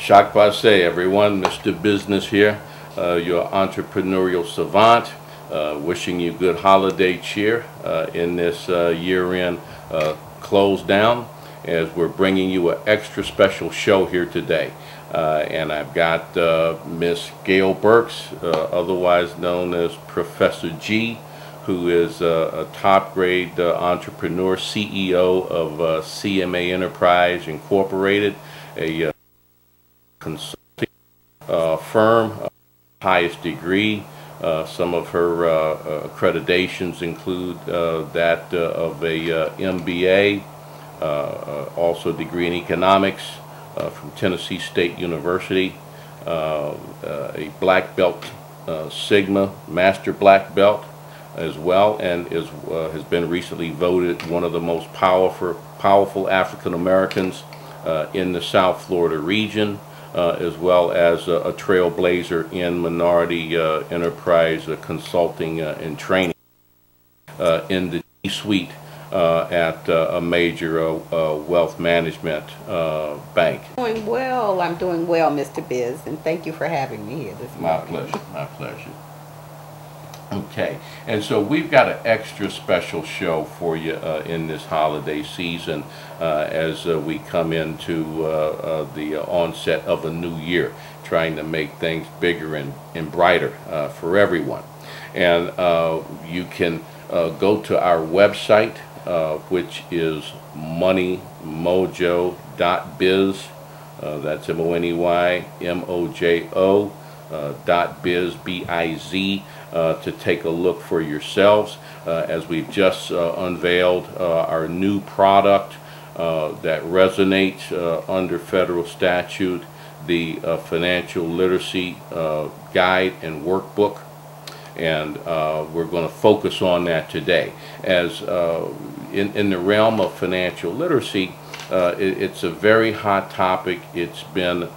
Shock passe, everyone. Mr. Business here, your entrepreneurial savant. Wishing you good holiday cheer in this year-end close down, as we're bringing you an extra special show here today. And I've got Miss Gail Burks, otherwise known as Professor G, who is a top-grade entrepreneur, CEO of CMA Enterprise Incorporated, a consulting firm, highest degree. Some of her accreditations include that of a MBA, also a degree in economics from Tennessee State University, a black belt, Sigma Master Black Belt as well, and has been recently voted one of the most powerful African Americans in the South Florida region, as well as a trailblazer in minority enterprise consulting and training in the C-suite at a major wealth management bank. Doing well. I'm doing well, Mr. Biz, and thank you for having me here this morning. My pleasure. My pleasure. Okay, and so we've got an extra special show for you in this holiday season as we come into the onset of a new year, trying to make things bigger and brighter for everyone. And you can go to our website, which is moneymojo.biz. That's MONEYMOJO.biz, B-I-Z. To take a look for yourselves, as we've just unveiled our new product that resonates under federal statute, the financial literacy guide and workbook, and we're going to focus on that today. As in the realm of financial literacy, it's a very hot topic. It's been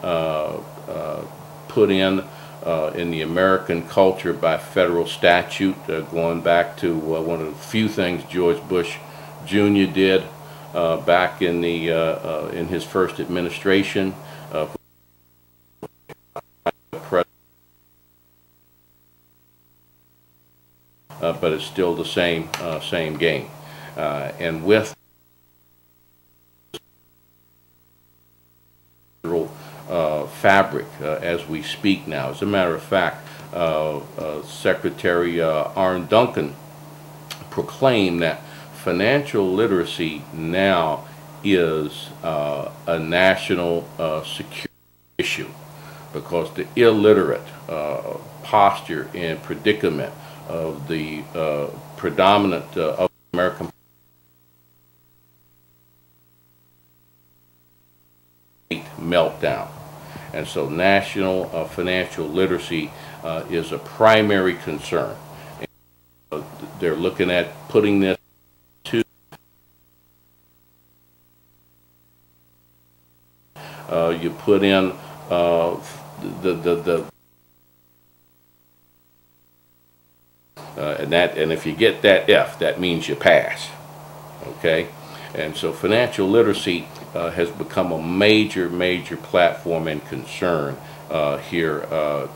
put in the American culture by federal statute, going back to one of the few things George Bush Jr. did back in his first administration. But it's still the same game, and with fabric as we speak now. As a matter of fact, Secretary Arne Duncan proclaimed that financial literacy now is a national security issue, because the illiterate posture and predicament of the predominant of American meltdown. And so national financial literacy is a primary concern. And they're looking at putting this to you put in and if you get that F, that means you pass. Okay, and so financial literacy has become a major platform and concern here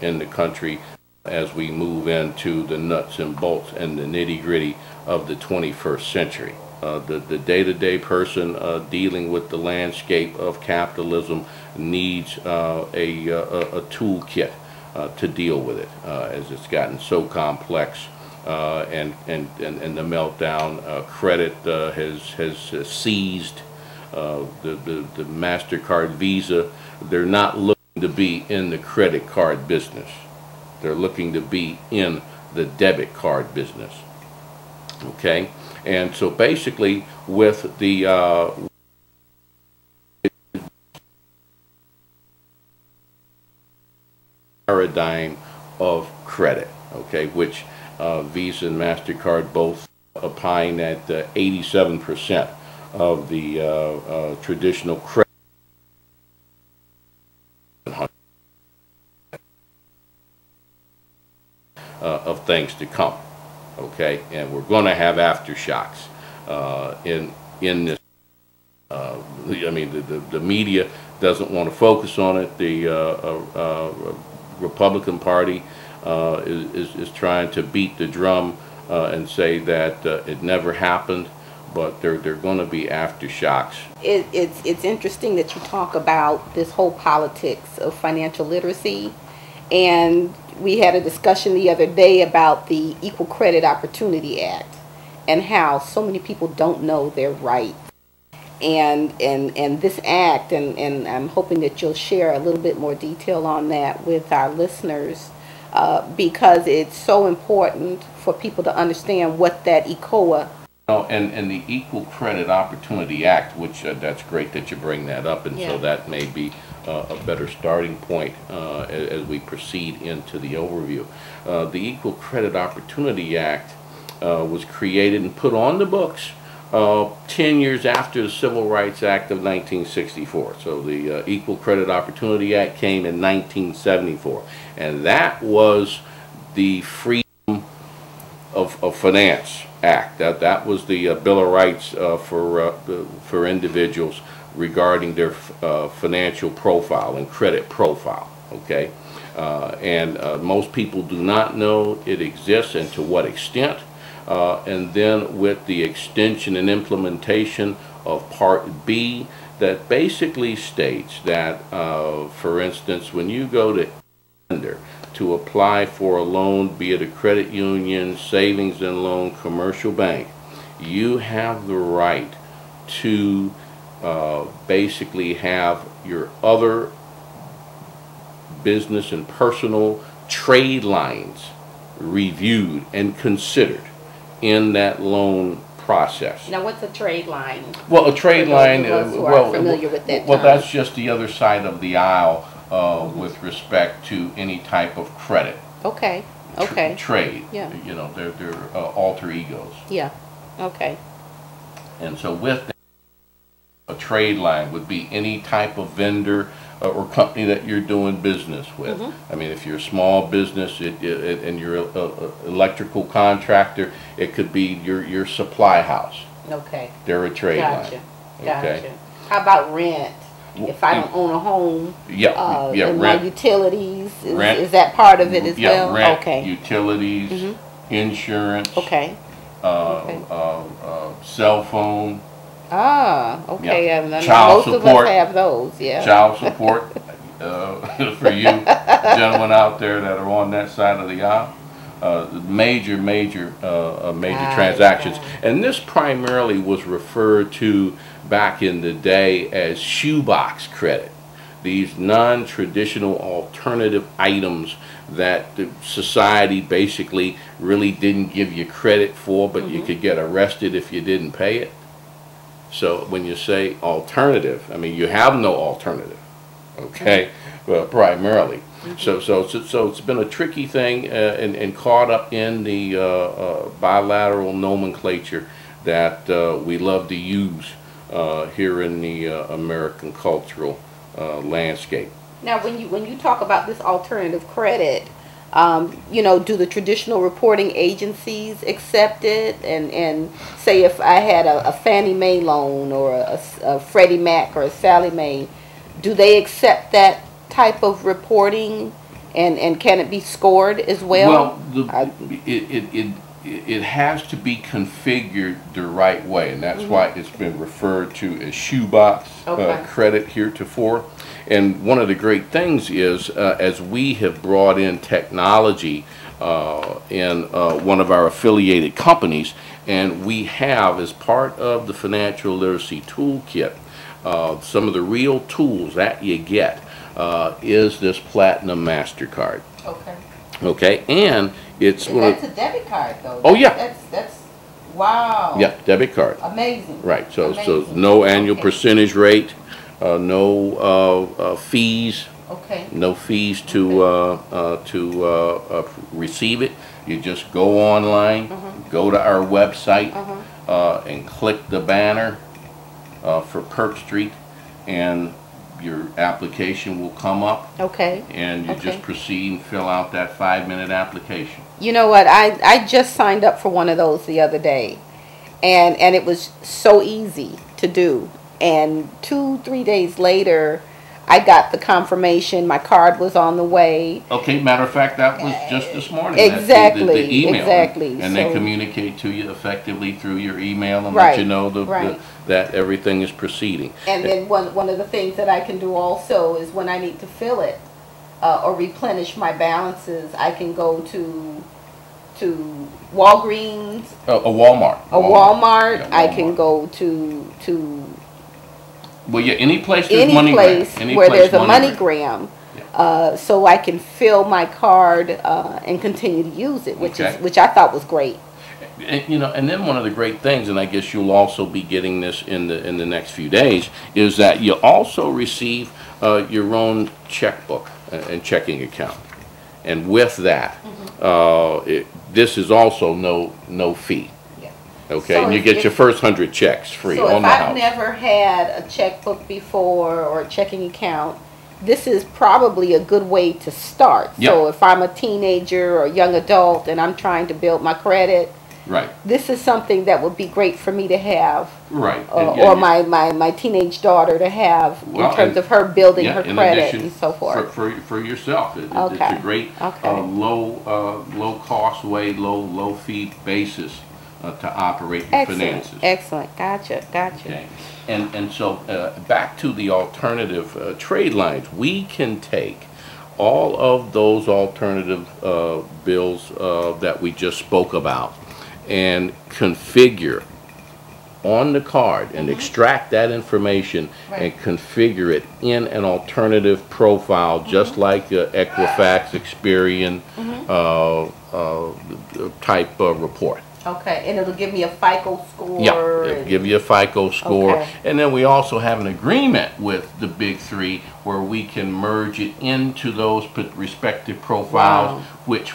in the country as we move into the nuts and bolts and the nitty-gritty of the 21st century. The day-to-day person dealing with the landscape of capitalism needs a toolkit to deal with it, as it's gotten so complex. And the meltdown, credit has seized. The MasterCard, Visa, they're not looking to be in the credit card business. They're looking to be in the debit card business. Okay, and so basically with the paradigm of credit, okay, which Visa and MasterCard both opine at 87% of the traditional credit of things to come. Okay, and we're going to have aftershocks in this. I mean, the media doesn't want to focus on it. The Republican Party is trying to beat the drum and say that it never happened, but they're going to be aftershocks. It's interesting that you talk about this whole politics of financial literacy, and we had a discussion the other day about the Equal Credit Opportunity Act and how so many people don't know their rights. And this act, and I'm hoping that you'll share a little bit more detail on that with our listeners, because it's so important for people to understand what that ECOA. And the Equal Credit Opportunity Act, which that's great that you bring that up, and so that may be a better starting point as we proceed into the overview. The Equal Credit Opportunity Act was created and put on the books 10 years after the Civil Rights Act of 1964. So the Equal Credit Opportunity Act came in 1974, and that was the Freedom of Finance Act. That was the Bill of Rights for individuals regarding their financial profile and credit profile. Okay, and most people do not know it exists and to what extent. And then with the extension and implementation of Part B, that basically states that, for instance, when you go to lender to apply for a loan, be it a credit union, savings and loan, commercial bank, you have the right to basically have your other business and personal trade lines reviewed and considered in that loan process. Now, what's a trade line? Well, a trade line, well, familiar with that well, term. that's just the other side of the aisle with respect to any type of credit. Okay. Okay. Trade. Yeah. You know, they're alter egos. Yeah. Okay. And so with that, a trade line would be any type of vendor or company that you're doing business with. I mean, if you're a small business and you're an electrical contractor, it could be your supply house. Okay. They're a trade line. Gotcha. Okay. How about rent? If I don't own a home, and rent, my utilities, rent, is that part of it as well? Rent, okay. Utilities, insurance, okay. Cell phone. Ah, okay. Yeah. Child most support. of us have those, yeah. Child support for you gentlemen out there that are on that side of the aisle. Major transactions. And this primarily was referred to back in the day as shoebox credit. These non-traditional alternative items that the society basically really didn't give you credit for, but you could get arrested if you didn't pay it. So when you say alternative, I mean, you have no alternative, okay, primarily. So it's been a tricky thing and caught up in the bilateral nomenclature that we love to use here in the American cultural landscape. Now, when you talk about this alternative credit, you know, do the traditional reporting agencies accept it? And say if I had a Fannie Mae loan or a Freddie Mac or a Sallie Mae, do they accept that type of reporting? And can it be scored as well? Well, it has to be configured the right way, and that's why it's been referred to as shoebox credit heretofore. And one of the great things is, as we have brought in technology in one of our affiliated companies, and we have, as part of the financial literacy toolkit, some of the real tools that you get is this Platinum MasterCard. Okay. Okay, and it's that's a debit card, though. Oh yeah. That's wow. Yeah, debit card. Amazing. Right. So Amazing. so no annual percentage rate, no fees. Okay. No fees to receive it. You just go online, go to our website, and click the banner for Perk Street, and your application will come up. Okay. And you just proceed and fill out that 5-minute application. You know what? I just signed up for one of those the other day, and it was so easy to do. And 2-3 days later, I got the confirmation, my card was on the way. Okay, matter of fact, that was just this morning. Exactly, The email. exactly. And So they communicate to you effectively through your email and Right, let you know right. that everything is proceeding. And then one of the things that I can do also is when I need to fill it or replenish my balances, I can go to Walgreens, A Walmart. a Walmart. Yeah, I Walmart. can go to Well, yeah, any place there's any money place gram. where there's a MoneyGram, so I can fill my card and continue to use it, which Okay. which I thought was great. And, you know, and then one of the great things, and I guess you'll also be getting this in the next few days, is that you also receive your own checkbook and checking account, and with that, this is also no fee. Yeah. Okay, So and you if- get if- your first 100 checks free So on if the I've house. never had a checkbook before or a checking account, this is probably a good way to start. Yep. So if I'm a teenager or young adult and I'm trying to build my credit, Right, this is something that would be great for me to have, right. or my teenage daughter to have, Well, in terms and- of her building her in credit addition, and so forth. For yourself. It's Okay, a great okay. low cost way, low fee basis to operate your finances. Excellent. Gotcha. Okay, and so back to the alternative trade lines, we can take all of those alternative bills that we just spoke about and configure on the card and extract that information and configure it in an alternative profile, just like Equifax, Experian type report. Okay, and it'll give me a FICO score. Yeah, it'll give you a FICO score. Okay. And then we also have an agreement with the big three where we can merge it into those respective profiles, Wow. which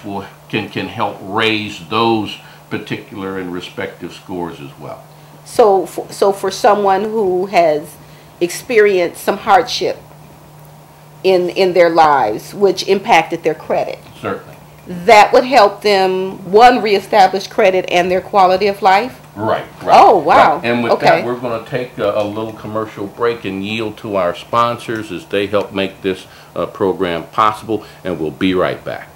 can help raise those particular and respective scores as well. So for someone who has experienced some hardship in their lives, which impacted their credit, Certainly. that would help them, one, reestablish credit and their quality of life. Right. Oh, wow. Right. And with Okay. that, we're going to take a little commercial break and yield to our sponsors as they help make this program possible, and we'll be right back.